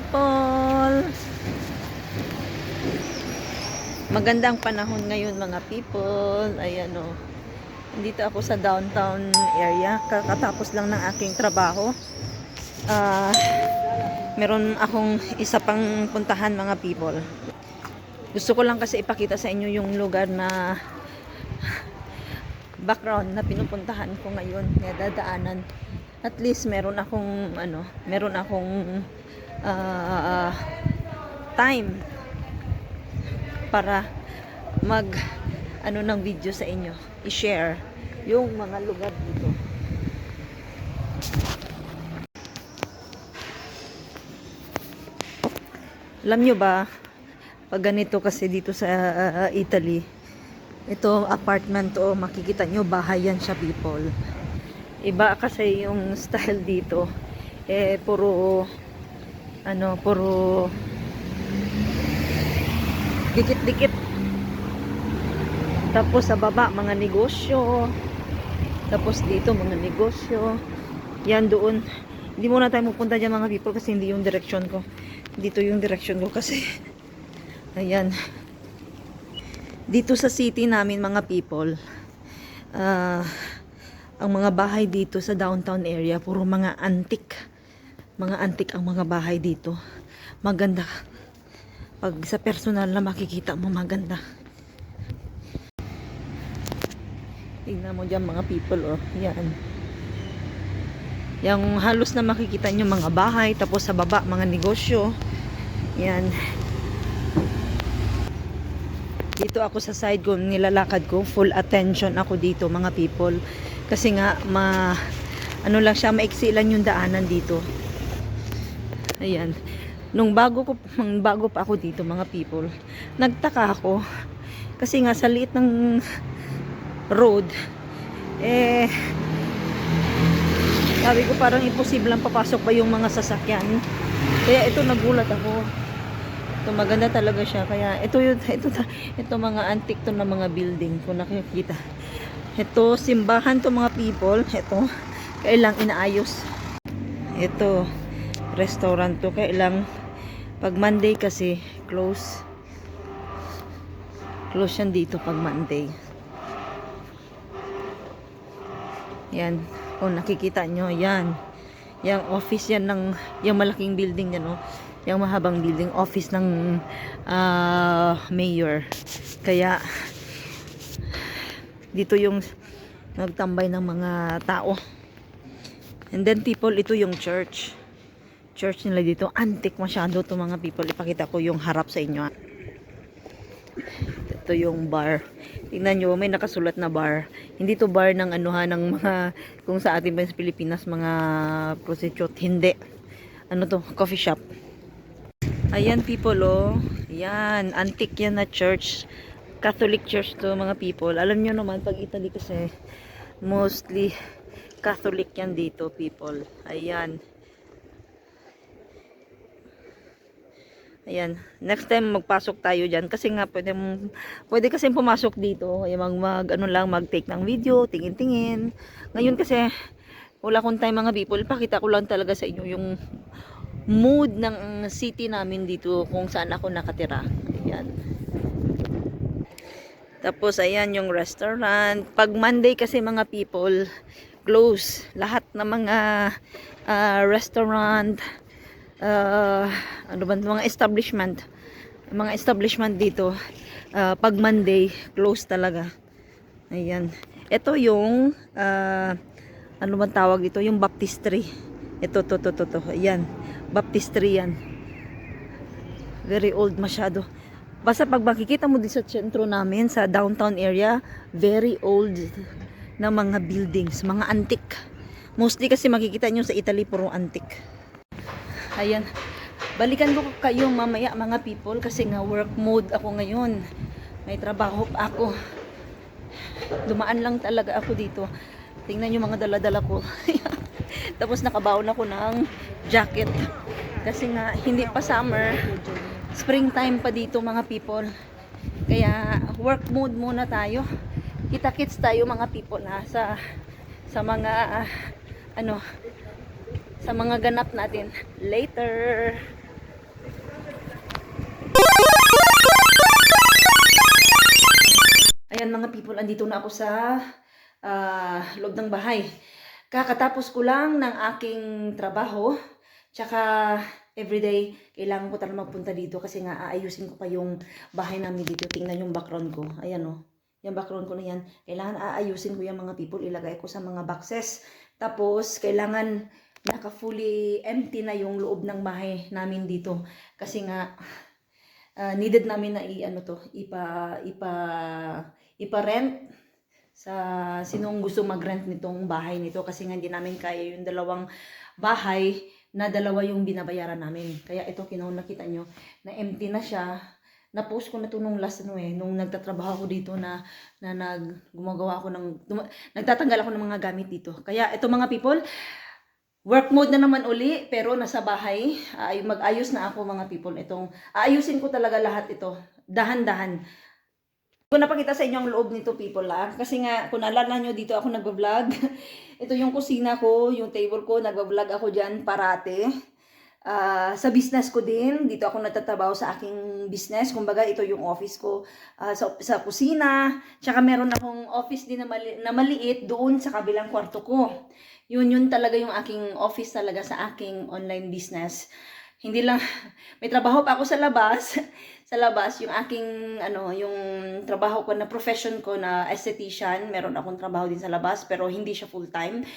people! Magandang panahon ngayon mga people. Ayan o. Nandito ako sa downtown area. Kakatapos lang ng aking trabaho. Meron akong isa pang puntahan mga people. Gusto ko lang kasi ipakita sa inyo yung lugar na background na pinupuntahan ko ngayon. Kaya dadaanan. At least meron akong time para ng video sa inyo, i-share yung mga lugar dito. Alam nyo ba, pag ganito kasi dito sa Italy, ito apartment to, makikita nyo bahay yan siya people. Iba kasi yung style dito, puro dikit-dikit. Tapos sa baba mga negosyo. Tapos dito mga negosyo. Yan doon. Hindi muna tayo pupunta dyan mga people kasi hindi yung direction ko. Dito yung direction ko kasi. Ayan. Dito sa city namin mga people, ang mga bahay dito sa downtown area, puro mga antique. Mga antique ang mga bahay dito. Maganda. Pag sa personal na makikita mo, maganda. Tingnan mo dyan mga people, oh. Yan. Yung halos na makikita nyo mga bahay, tapos sa baba mga negosyo. Yan. Dito ako sa side ko, nilalakad ko, full attention ako dito mga people. Kasi nga, lang siya, maiksi lang yung daanan dito. Ayan. Nung bago pa ako dito mga people, nagtaka ako. Kasi nga sa liit ng road, sabi ko parang imposible lang papasok ba yung mga sasakyan. Kaya ito nagulat ako. Ito maganda talaga siya. Kaya ito mga antique to na mga building kung nakikita. Ito simbahan to mga people. Ito kailang inaayos. Ito restaurant to kailang pag Monday kasi close yan dito pag Monday. Yan, kung nakikita nyo, yan yung office yan ng yung malaking building yan, no? Yung mahabang building, office ng mayor. Kaya dito yung nagtambay ng mga tao. And then people, ito yung church nila dito. Antique masyado to mga people. Ipakita ko yung harap sa inyo. Ito yung bar. Tingnan nyo, may nakasulat na bar. Hindi to bar ng ng mga, kung sa atin ba sa Pilipinas, mga prostitute. Hindi. Ano to? Coffee shop. Ayan people, oh. Yan. Antique yan na church. Catholic church to mga people. Alam nyo naman, pag Italy kasi, mostly Catholic yan dito people. Ayan. Ayan. Next time magpasok tayo diyan kasi nga pwede kasi pumasok dito. Ay mag-take ng video, tingin-tingin. Ngayon kasi wala akong time mga people. Pakita ko lang talaga sa inyo yung mood ng city namin dito kung saan ako nakatira. Ayan. Tapos ayan yung restaurant. Pag Monday kasi mga people, close lahat ng mga restaurant, mga establishment dito, pag Monday close talaga. Ayan. Ito yung tawag dito, yung baptistry. Ito to. Ayan. Baptistry yan. Very old masyado. Basta pag makikita mo dito sa sentro namin, sa downtown area, very old na mga buildings, mga antique. Mostly kasi makikita nyo sa Italy, puro antique. Ayan. Balikan ko kayo mamaya mga people kasi nga work mode ako ngayon. May trabaho pa ako. Dumaan lang talaga ako dito. Tingnan nyo mga dala-dala ko. Tapos nakabaon ako ng jacket. Kasi nga hindi pa summer. Springtime pa dito mga people. Kaya work mode muna tayo. Kita-kits tayo mga people sa mga sa mga ganap natin later. Ayan mga people, andito na ako sa loob ng bahay. Kakatapos ko lang ng aking trabaho. Tsaka everyday, kailangan ko talaga magpunta dito kasi nga aayusin ko pa yung bahay namin dito. Tingnan yung background ko. Ayan o. Yung background ko na yan. Kailangan aayusin ko yung mga people. Ilagay ko sa mga boxes. Tapos, kailangan naka-fully empty na yung loob ng bahay namin dito. Kasi nga, needed namin na ipa-rent sa sinong gusto mag-rent nitong bahay nito. Kasi nga hindi namin kaya yung dalawang bahay na dalawa yung binabayaran namin. Kaya ito, nakita nyo, na empty na siya. Na-post ko na ito nung last nung nagtatrabaho ako dito gumagawa ako nagtatanggal ako ng mga gamit dito. Kaya ito mga people, work mode na naman uli, pero nasa bahay. Mag-ayos na ako mga people. Aayusin ko talaga lahat ito. Dahan-dahan. Kung napakita sa inyo ang loob nito people kasi nga kung naalala nyo dito ako nagbablog. Ito yung kusina ko, yung table ko, nagbablog ako dyan parate. Sa business ko din, dito ako nagtatrabaho sa aking business. Kumbaga ito yung office ko sa kusina. Tsaka meron akong office din na maliit doon sa kabilang kwarto ko. Yun talaga yung aking office talaga sa aking online business. Hindi lang, may trabaho pa ako sa labas. Sa labas, yung aking, yung trabaho ko na profession ko na esthetician. Meron akong trabaho din sa labas, pero hindi siya full-time.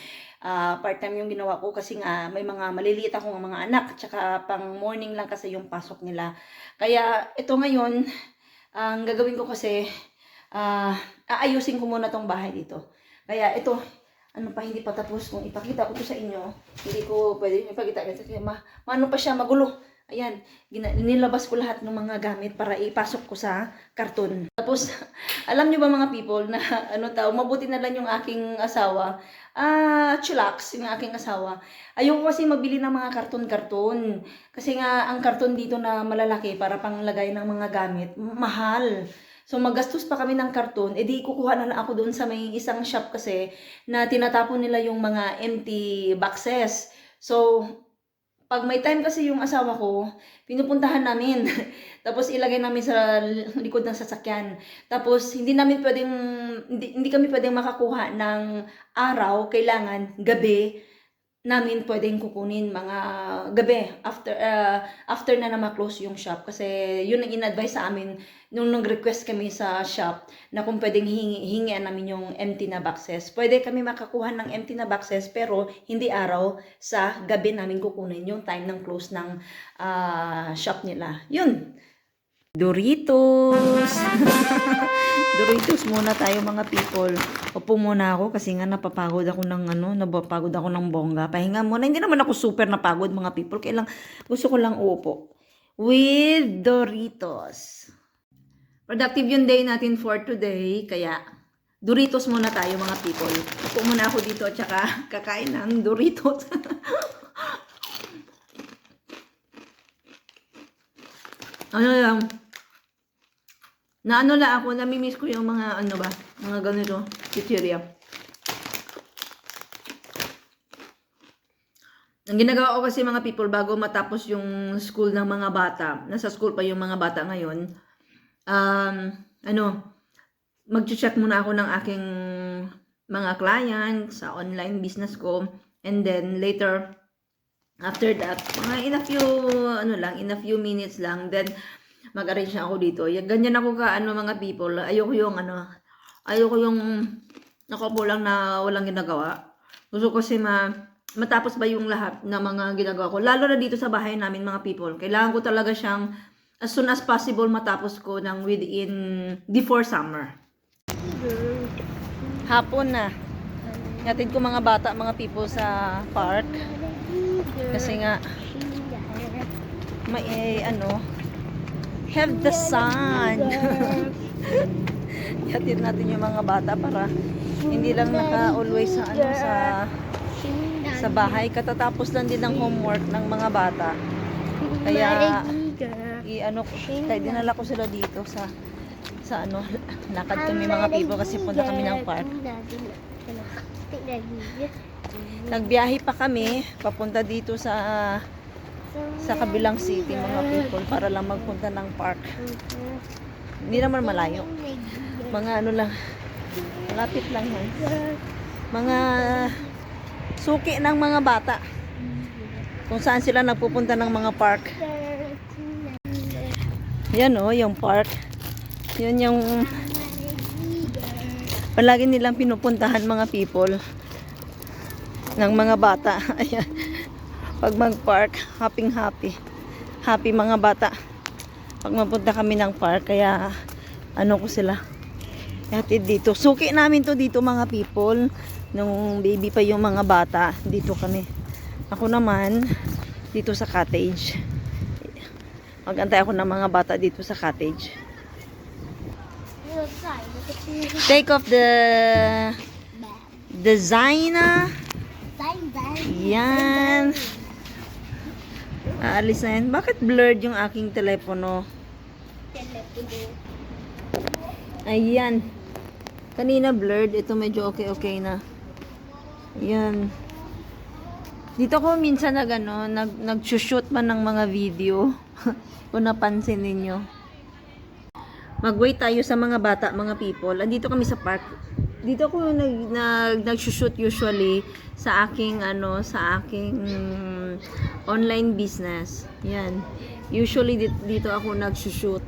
Part-time yung ginawa ko kasi nga may mga maliliit akong mga anak. Tsaka pang morning lang kasi yung pasok nila. Kaya ito ngayon, ang gagawin ko kasi, aayusin ko muna tong bahay dito. Kaya ito, hindi pa tapos. Kung ipakita ko to sa inyo, hindi ko pwede ipakita kasi maano pa siya, magulo. Ayan, nilabas ko lahat ng mga gamit para ipasok ko sa karton. Tapos, alam nyo ba mga people na mabuti na lang yung aking asawa. Chillax, yung aking asawa. Ayoko kasi mabili ng mga karton-karton. Kasi nga, ang karton dito na malalaki para panglagay ng mga gamit, mahal. So magastos pa kami ng karton, edi kukuha na lang ako doon sa may isang shop kasi na tinatapon nila yung mga empty boxes. So pag may time kasi yung asawa ko, pinupuntahan namin. Tapos ilagay namin sa likod ng sasakyan. Tapos hindi kami pwedeng makakuha ng araw, kailangan gabi namin pwedeng kukunin mga gabi after na ma-close yung shop kasi yun ang in-advise sa amin nung nag-request kami sa shop na kung pwedeng hingian namin yung empty na boxes. Pwede kami makakuha ng empty na boxes pero hindi araw, sa gabi namin kukunin yung time ng close ng shop nila. Yun. Doritos. Doritos muna tayo mga people. Upo muna ako kasi nga napapagod ako ng bongga. Pahinga muna. Hindi naman ako super napagod mga people. Kaya lang, gusto ko lang uupo. With Doritos. Productive yung day natin for today. Kaya, Doritos muna tayo mga people. Upo muna ako dito at saka kakain ng Doritos. Namimiss ko yung mga mga ganito, chichirya. Ang ginagawa ko kasi mga people, bago matapos yung school ng mga bata, nasa school pa yung mga bata ngayon, mag-check muna ako ng aking mga client sa online business ko, and then later, after that, in a few minutes lang, then mag-arrange na ako dito. Ganyan ako mga people. Ayoko yung nakaupo lang na walang ginagawa. Gusto ko kasi matapos ba yung lahat ng mga ginagawa ko. Lalo na dito sa bahay namin mga people. Kailangan ko talaga siyang as soon as possible matapos ko before summer. Hapon na. Hatid ko mga bata, mga people sa park. Kasi nga may have the sun. Hatid natin yung mga bata para hindi lang always sa bahay. Katatapos lang din ng homework ng mga bata. Kaya dinala ko sila dito sa lakad kami mga people kasi punta kami ng park. Nagbiyahe pa kami papunta dito sa kabilang city mga people para lang magpunta ng park. Hindi naman malayo. Mga ano lang. Malapit lang yan. Mga suki ng mga bata. Kung saan sila nagpupunta ng mga park. Yan oh, yung park. Yun yung palagi nilang pinupuntahan mga people ng mga bata. Ayan. Pag mag-park, happy. Happy mga bata. Pag mapunta kami ng park, kaya ano ko sila. Hatid dito. Suki namin to dito mga people. Nung baby pa yung mga bata, dito kami. Ako naman, dito sa cottage. Magantay ako ng mga bata dito sa cottage. Take off the designer. Yan. Aalis na yan. Bakit blurred yung aking telepono? Ayan. Kanina blurred. Ito medyo okay na. Yan. Dito ko minsan nag-shoot man ng mga video. Kung napansin ninyo. Mag-wait tayo sa mga bata, mga people. Andito kami sa park. Dito ako nag-shoot usually sa aking online business. Yan. Usually dito ako nag-shoot.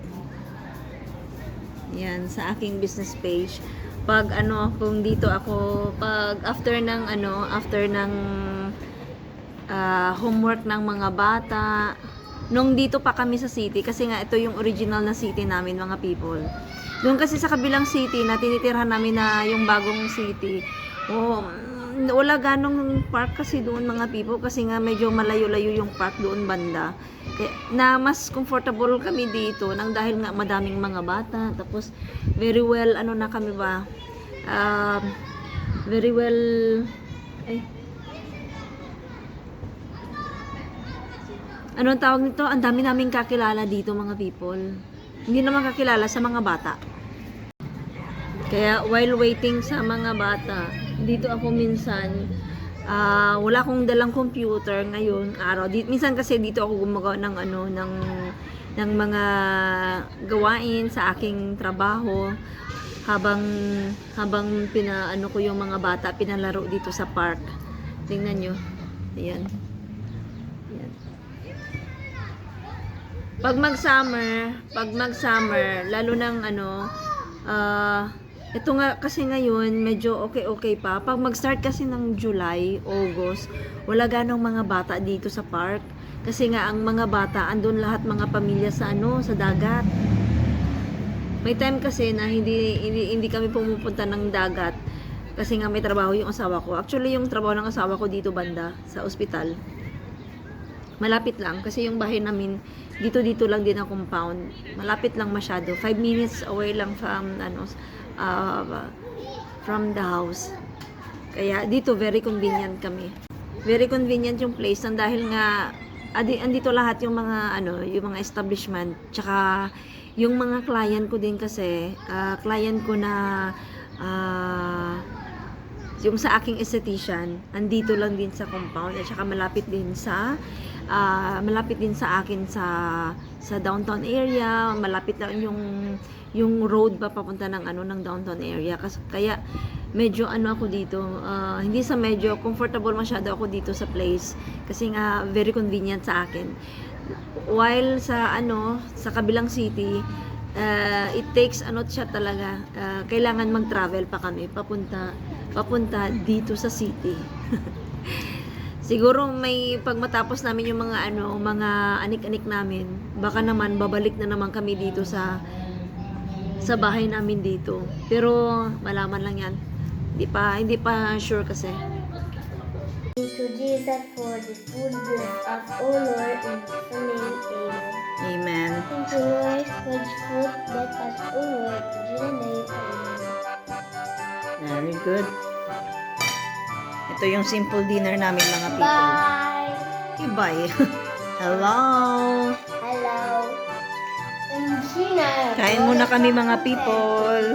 Yan, sa aking business page. Pag kung dito ako, pag after ng homework ng mga bata, nung dito pa kami sa city, kasi nga ito yung original na city namin mga people. Doon kasi sa kabilang city na tinitirhan namin na yung bagong city, wala ganong park kasi doon mga people, kasi nga medyo malayo-layo yung park doon banda. Kaya, na mas comfortable kami dito nang dahil nga madaming mga bata, tapos very well na kami ba, very well anong tawag nito? Ang dami naming kakilala dito mga people. Hindi naman kakilala sa mga bata. Kaya while waiting sa mga bata, dito ako minsan, wala akong dalang computer ngayon araw. Minsan kasi dito ako gumagawa ng mga gawain sa aking trabaho habang ko yung mga bata, pinalaro dito sa park. Tingnan nyo. Ayan. Pag mag-summer, lalo ng ito nga kasi ngayon, medyo okay pa. Pag mag-start kasi ng July, August, wala ganong mga bata dito sa park. Kasi nga, ang mga bata, andun lahat mga pamilya sa sa dagat. May time kasi na hindi kami pumupunta ng dagat. Kasi nga may trabaho yung asawa ko. Actually, yung trabaho ng asawa ko dito banda, sa ospital. Malapit lang kasi yung bahay namin dito lang din ang compound. Malapit lang masyado. 5 minutes away lang from the house. Kaya dito very convenient kami. Very convenient yung place dahil nga andito lahat yung mga yung mga establishment, tsaka yung mga client ko din kasi client ko na yung sa aking esthetician, andito lang din sa compound at saka malapit din sa akin sa downtown area. Malapit lang yung road pa papunta ng ng downtown area. Kaya medyo ako dito, hindi sa medyo comfortable masyado ako dito sa place kasi nga very convenient sa akin. While sa kabilang city, it takes siya talaga, kailangan mag-travel pa kami papunta dito sa city. Siguro pag matapos namin yung mga anik-anik namin, baka naman babalik na naman kami dito sa bahay namin dito. Pero malaman lang yan. Hindi pa sure kasi. To Jesus for the food of all Lord in the name, Amen. Amen. Thank you, Lord, for the food that us all Lord in Jesus' name, Amen. Very good. Ito yung simple dinner namin mga people. Bye. Okay, bye. Hello. Hello. Kain Kain muna kami mga people.